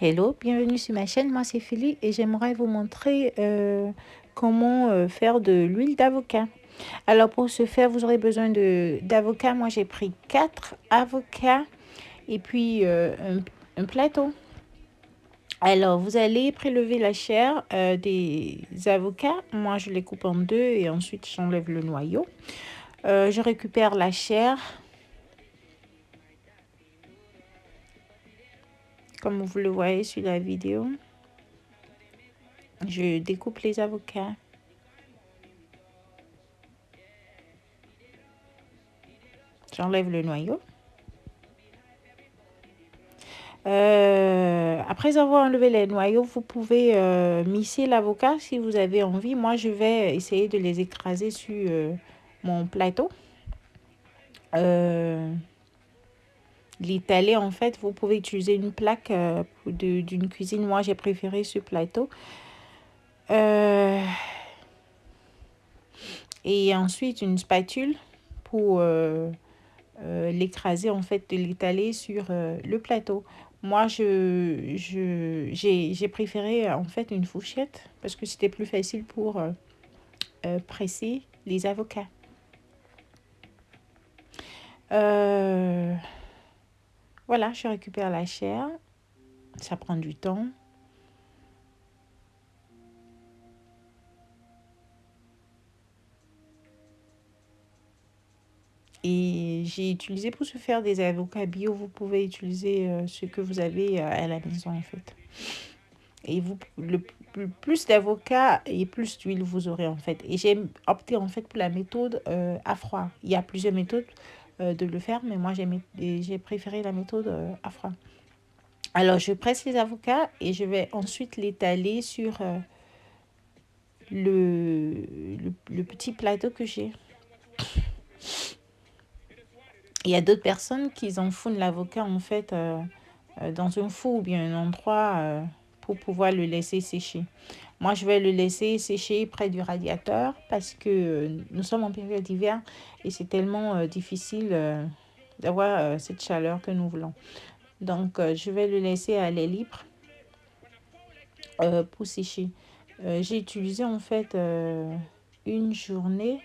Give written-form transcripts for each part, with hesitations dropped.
Hello, bienvenue sur ma chaîne, moi c'est Philly et j'aimerais vous montrer comment faire de l'huile d'avocat. Alors pour ce faire, vous aurez besoin d'avocats. Moi j'ai pris 4 avocats et puis un plateau. Alors vous allez prélever la chair des avocats. Moi je les coupe en deux et ensuite j'enlève le noyau. Je récupère la chair. Comme vous le voyez sur la vidéo, je découpe les avocats. J'enlève le noyau. Après avoir enlevé les noyaux, vous pouvez misser l'avocat si vous avez envie. Moi, je vais essayer de les écraser sur mon plateau. L'étaler, en fait, vous pouvez utiliser une plaque d'une cuisine. Moi, j'ai préféré ce plateau. Et ensuite, une spatule pour l'écraser, en fait, de l'étaler sur le plateau. Moi, j'ai préféré en fait une fourchette parce que c'était plus facile pour presser les avocats. Voilà, je récupère la chair. Ça prend du temps. Et j'ai utilisé pour se faire des avocats bio, vous pouvez utiliser ce que vous avez à la maison en fait. Et vous, le plus d'avocats et plus d'huile vous aurez en fait. Et j'ai opté en fait pour la méthode à froid. Il y a plusieurs méthodes de le faire, mais moi j'ai préféré la méthode à froid. Alors je presse les avocats et je vais ensuite l'étaler sur le petit plateau que j'ai. Il y a d'autres personnes qui enfournent l'avocat en fait dans un four ou bien un endroit pour pouvoir le laisser sécher. Moi, je vais le laisser sécher près du radiateur parce que nous sommes en période d'hiver et c'est tellement difficile d'avoir cette chaleur que nous voulons. Donc, je vais le laisser à l'air libre pour sécher. J'ai utilisé en fait une journée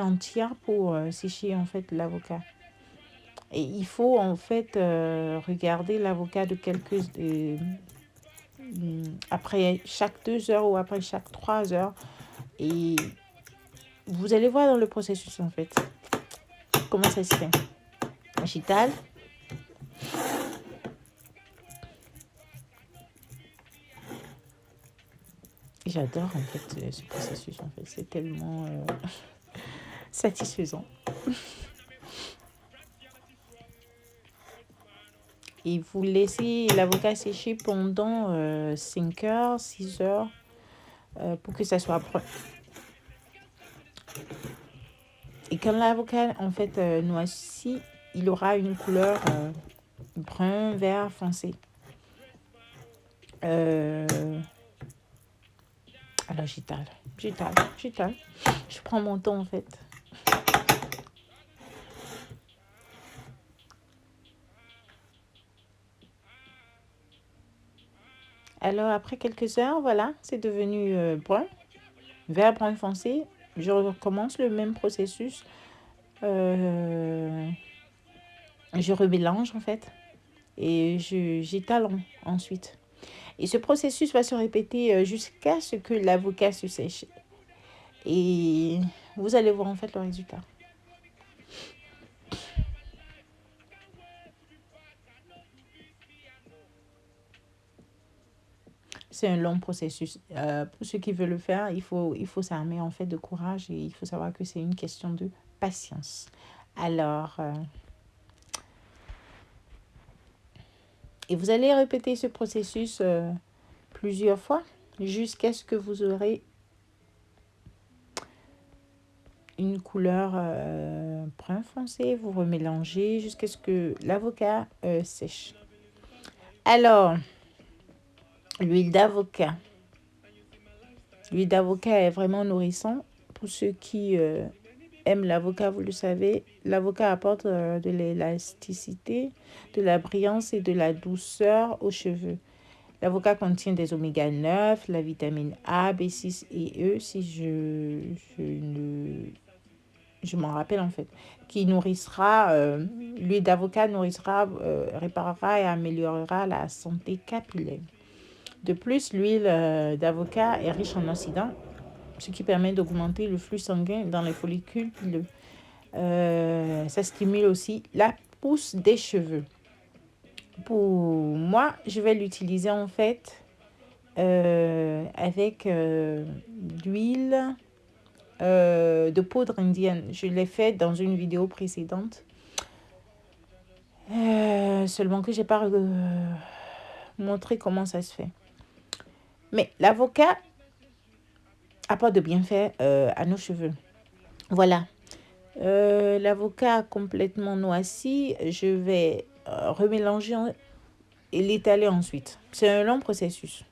entière pour sécher en fait l'avocat. Et il faut en fait regarder l'avocat de après chaque 2 heures ou après chaque 3 heures. Et vous allez voir dans le processus en fait comment ça se fait. J'étale. J'adore en fait ce processus en fait. C'est tellement satisfaisant. Et vous laissez l'avocat sécher pendant 5 heures, 6 heures pour que ça soit brun. Et quand l'avocat en fait noircit, il aura une couleur brun, vert, foncé. Alors j'étale. Je prends mon temps en fait. Alors après quelques heures, voilà, c'est devenu brun, vert, brun foncé. Je recommence le même processus. Je remélange en fait et j'étale ensuite. Et ce processus va se répéter jusqu'à ce que l'avocat se sèche. Et vous allez voir en fait le résultat. C'est un long processus. Pour ceux qui veulent le faire, il faut s'armer en fait de courage et il faut savoir que c'est une question de patience. Alors, et vous allez répéter ce processus plusieurs fois jusqu'à ce que vous aurez une couleur brun foncé. Vous remélangez jusqu'à ce que l'avocat sèche. Alors, l'huile d'avocat. L'huile d'avocat est vraiment nourrissant pour ceux qui aime l'avocat, vous le savez. L'avocat apporte de l'élasticité, de la brillance et de la douceur aux cheveux. L'avocat contient des oméga 9, la vitamine A, B6 et E, si je m'en rappelle en fait, qui nourrissera, l'huile d'avocat nourrissera, réparera et améliorera la santé capillaire. De plus, l'huile d'avocat est riche en oxydants, ce qui permet d'augmenter le flux sanguin dans les follicules pileux. Ça stimule aussi la pousse des cheveux. Pour moi, je vais l'utiliser en fait avec l'huile de poudre indienne. Je l'ai fait dans une vidéo précédente. Seulement que je n'ai pas montré comment ça se fait. Mais l'avocat apporte de bienfaits à nos cheveux. Voilà. L'avocat complètement noisci, je vais remélanger et l'étaler ensuite. C'est un long processus.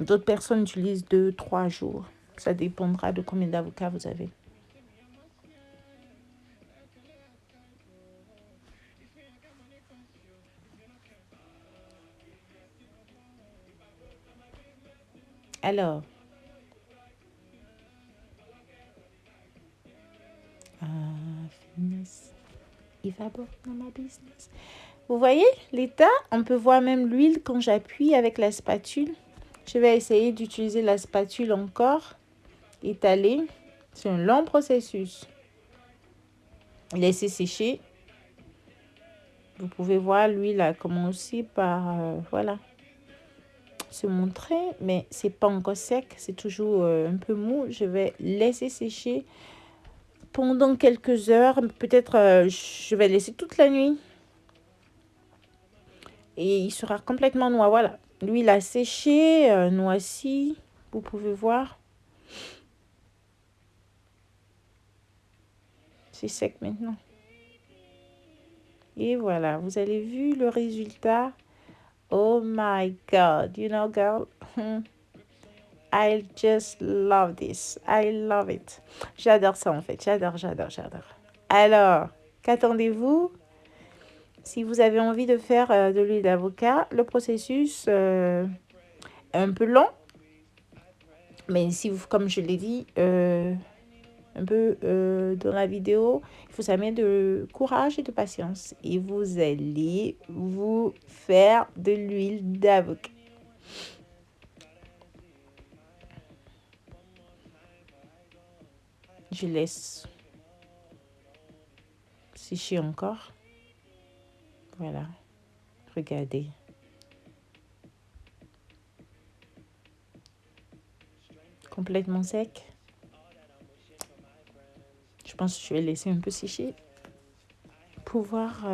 D'autres personnes utilisent 2-3 jours. Ça dépendra de combien d'avocats vous avez. Alors, finesse. Il va bon dans ma business. Vous voyez l'état? On peut voir même l'huile quand j'appuie avec la spatule. Je vais essayer d'utiliser la spatule encore. Étaler. C'est un long processus. Laisser sécher. Vous pouvez voir l'huile a commencé par voilà, se montrer, mais c'est pas encore sec, c'est toujours un peu mou. Je vais laisser sécher pendant quelques heures. Peut-être je vais laisser toute la nuit. Et il sera complètement noir. Voilà, l'huile a séché, noirci. Vous pouvez voir. C'est sec maintenant. Et voilà, vous avez vu le résultat. Oh my God, you know, girl. I just love this. I love it. J'adore ça en fait. J'adore. Alors, qu'attendez-vous? Si vous avez envie de faire de l'huile d'avocat, le processus est un peu long. Mais si vous, comme je l'ai dit un peu dans la vidéo, il faut ça met de courage et de patience. Et vous allez vous faire de l'huile d'avocat. Je laisse sécher encore. Voilà. Regardez. Complètement sec. Je pense que je vais laisser un peu sécher pour voir.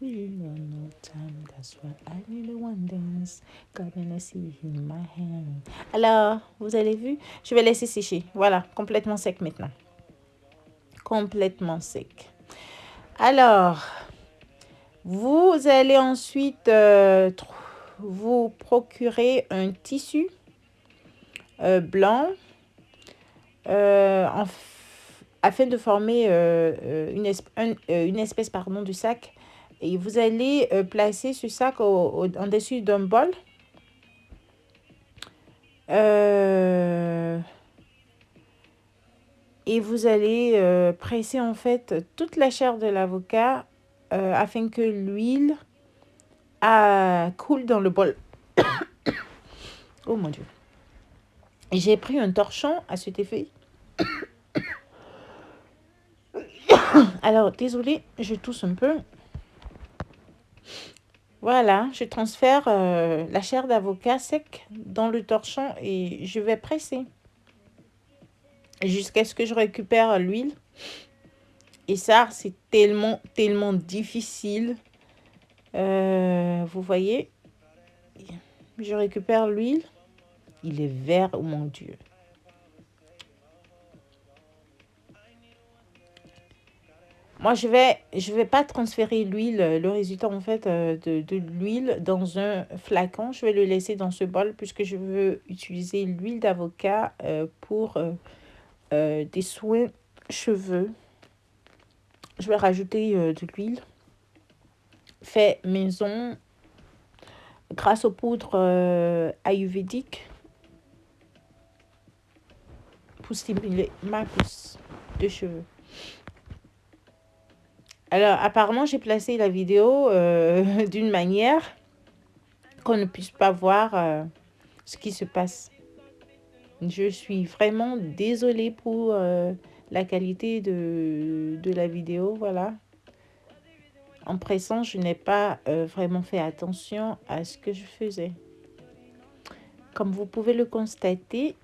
We got no time, that's why I really want dance. Got Hennessy in my hand. Alors, vous avez vu? Je vais laisser sécher. Voilà, complètement sec maintenant. Complètement sec. Alors, vous allez ensuite vous procurer un tissu blanc afin de former une espèce de sac. Et vous allez placer ce sac en dessus d'un bol. Et vous allez presser en fait toute la chair de l'avocat afin que l'huile coule dans le bol. Oh mon Dieu. J'ai pris un torchon à cet effet. Alors, désolée, je tousse un peu. Voilà, je transfère la chair d'avocat sec dans le torchon et je vais presser jusqu'à ce que je récupère l'huile. Et ça, c'est tellement difficile. Vous voyez, je récupère l'huile. Il est vert, oh mon Dieu. Moi, je vais pas transférer l'huile, le résultat en fait de l'huile dans un flacon. Je vais le laisser dans ce bol puisque je veux utiliser l'huile d'avocat pour des soins cheveux. Je vais rajouter de l'huile fait maison grâce aux poudres ayurvédiques pour stimuler ma pousse de cheveux. Alors, apparemment, j'ai placé la vidéo d'une manière qu'on ne puisse pas voir ce qui se passe. Je suis vraiment désolée pour la qualité de la vidéo. Voilà. En pressant, je n'ai pas vraiment fait attention à ce que je faisais. Comme vous pouvez le constater,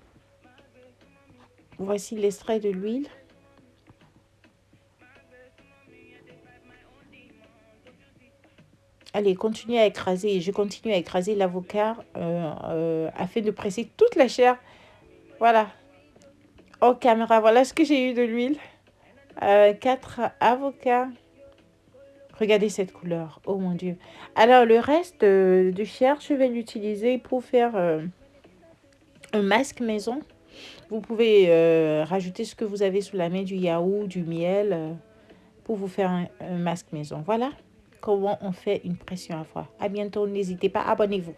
voici l'extrait de l'huile. Allez, continuez à écraser. Je continue à écraser l'avocat afin de presser toute la chair. Voilà. Oh, caméra, voilà ce que j'ai eu de l'huile. 4 avocats. Regardez cette couleur. Oh mon Dieu. Alors, le reste de chair, je vais l'utiliser pour faire un masque maison. Vous pouvez rajouter ce que vous avez sous la main, du yaourt, du miel, pour vous faire un masque maison. Voilà comment on fait une pression à froid. À bientôt. N'hésitez pas, abonnez-vous.